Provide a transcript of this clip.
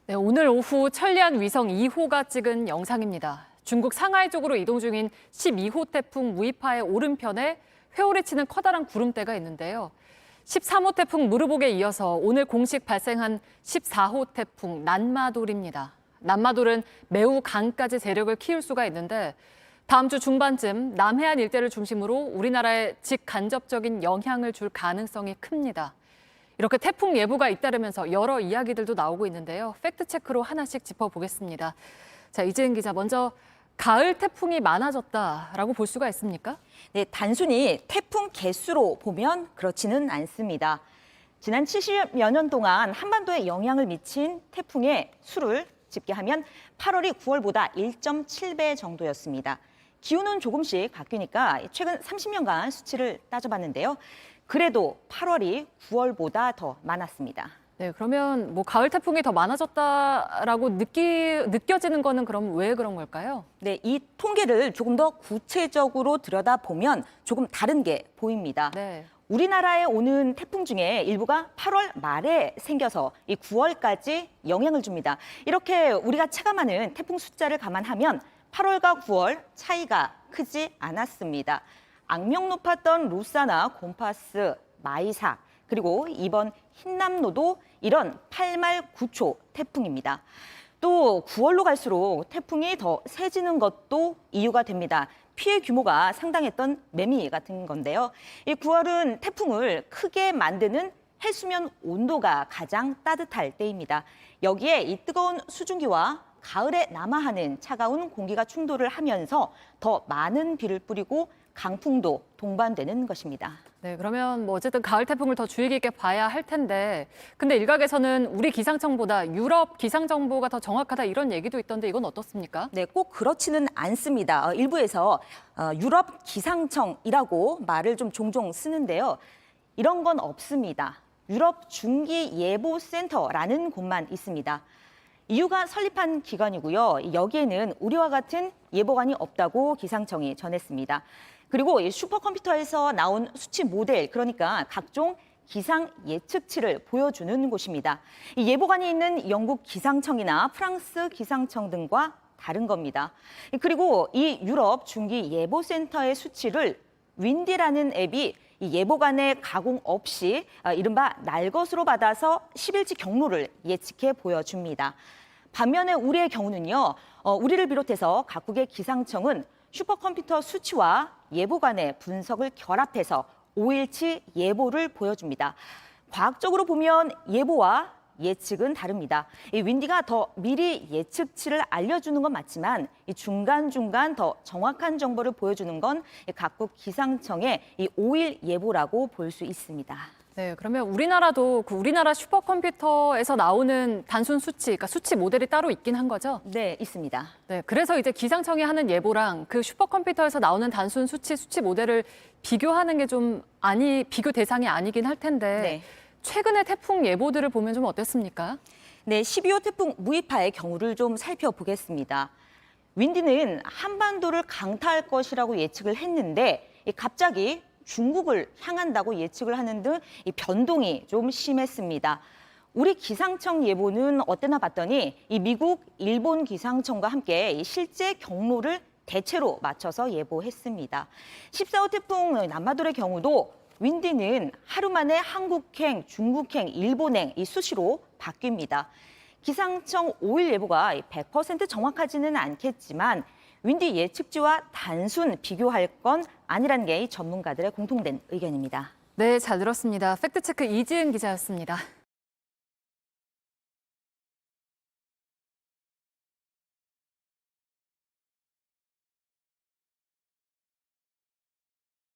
네, 오늘 오후 천리안 위성 2호가 찍은 영상입니다. 중국 상하이 쪽으로 이동 중인 12호 태풍 무이파의 오른편에 회오리 치는 커다란 구름대가 있는데요. 13호 태풍 무르복에 이어서 오늘 공식 발생한 14호 태풍 난마돌입니다. 난마돌은 매우 강까지 세력을 키울 수가 있는데 다음 주 중반쯤 남해안 일대를 중심으로 우리나라에 직간접적인 영향을 줄 가능성이 큽니다. 이렇게 태풍 예보가 잇따르면서 여러 이야기들도 나오고 있는데요. 팩트체크로 하나씩 짚어보겠습니다. 자, 이재은 기자, 먼저 가을 태풍이 많아졌다라고 볼 수가 있습니까? 네, 단순히 태풍 개수로 보면 그렇지는 않습니다. 지난 70여 년 동안 한반도에 영향을 미친 태풍의 수를 집계하면 8월이 9월보다 1.7배 정도였습니다. 기온은 조금씩 바뀌니까 최근 30년간 수치를 따져봤는데요. 그래도 8월이 9월보다 더 많았습니다. 네, 그러면 뭐 가을 태풍이 더 많아졌다라고 느껴지는 거는 그럼 왜 그런 걸까요? 네, 이 통계를 조금 더 구체적으로 들여다보면 조금 다른 게 보입니다. 네. 우리나라에 오는 태풍 중에 일부가 8월 말에 생겨서 이 9월까지 영향을 줍니다. 이렇게 우리가 체감하는 태풍 숫자를 감안하면 8월과 9월 차이가 크지 않았습니다. 악명 높았던 루사나 곰파스, 마이사, 그리고 이번 흰남노도 이런 8말 9초 태풍입니다. 또 9월로 갈수록 태풍이 더 세지는 것도 이유가 됩니다. 피해 규모가 상당했던 매미 같은 건데요. 이 9월은 태풍을 크게 만드는 해수면 온도가 가장 따뜻할 때입니다. 여기에 이 뜨거운 수증기와 가을에 남아하는 차가운 공기가 충돌을 하면서 더 많은 비를 뿌리고 강풍도 동반되는 것입니다. 네, 그러면 뭐 어쨌든 가을 태풍을 더 주의 깊게 봐야 할 텐데, 근데 일각에서는 우리 기상청보다 유럽 기상 정보가 더 정확하다 이런 얘기도 있던데 이건 어떻습니까? 네, 꼭 그렇지는 않습니다. 일부에서 유럽 기상청이라고 말을 좀 종종 쓰는데요. 이런 건 없습니다. 유럽 중기예보센터라는 곳만 있습니다. EU가 설립한 기관이고요. 여기에는 우리와 같은 예보관이 없다고 기상청이 전했습니다. 그리고 이 슈퍼컴퓨터에서 나온 수치 모델, 그러니까 각종 기상 예측치를 보여주는 곳입니다. 이 예보관이 있는 영국 기상청이나 프랑스 기상청 등과 다른 겁니다. 그리고 이 유럽 중기예보센터의 수치를 윈디라는 앱이 이 예보관의 가공 없이 이른바 날것으로 받아서 10일치 경로를 예측해 보여줍니다. 반면에 우리의 경우는요, 우리를 비롯해서 각국의 기상청은 슈퍼컴퓨터 수치와 예보관의 분석을 결합해서 5일치 예보를 보여줍니다. 과학적으로 보면 예보와 예측은 다릅니다. 이 윈디가 더 미리 예측치를 알려주는 건 맞지만 이 중간중간 더 정확한 정보를 보여주는 건 각국 기상청의 이 5일 예보라고 볼 수 있습니다. 네, 그러면 우리나라도 그 우리나라 슈퍼컴퓨터에서 나오는 단순 수치, 그러니까 수치 모델이 따로 있긴 한 거죠? 네, 있습니다. 네, 그래서 이제 기상청이 하는 예보랑 그 슈퍼컴퓨터에서 나오는 단순 수치 모델을 비교하는 게 좀 비교 대상이 아니긴 할 텐데 네. 최근의 태풍 예보들을 보면 좀 어땠습니까? 네, 12호 태풍 무이파의 경우를 좀 살펴보겠습니다. 윈디는 한반도를 강타할 것이라고 예측을 했는데 갑자기 중국을 향한다고 예측을 하는 등 이 변동이 좀 심했습니다. 우리 기상청 예보는 어때나 봤더니 이 미국, 일본 기상청과 함께 이 실제 경로를 대체로 맞춰서 예보했습니다. 14호 태풍 난마돌의 경우도 윈디는 하루 만에 한국행, 중국행, 일본행 이 수시로 바뀝니다. 기상청 5일 예보가 100% 정확하지는 않겠지만 윈디 예측치와 단순 비교할 건 아니라는 게 전문가들의 공통된 의견입니다. 네, 잘 들었습니다. 팩트체크 이지은 기자였습니다.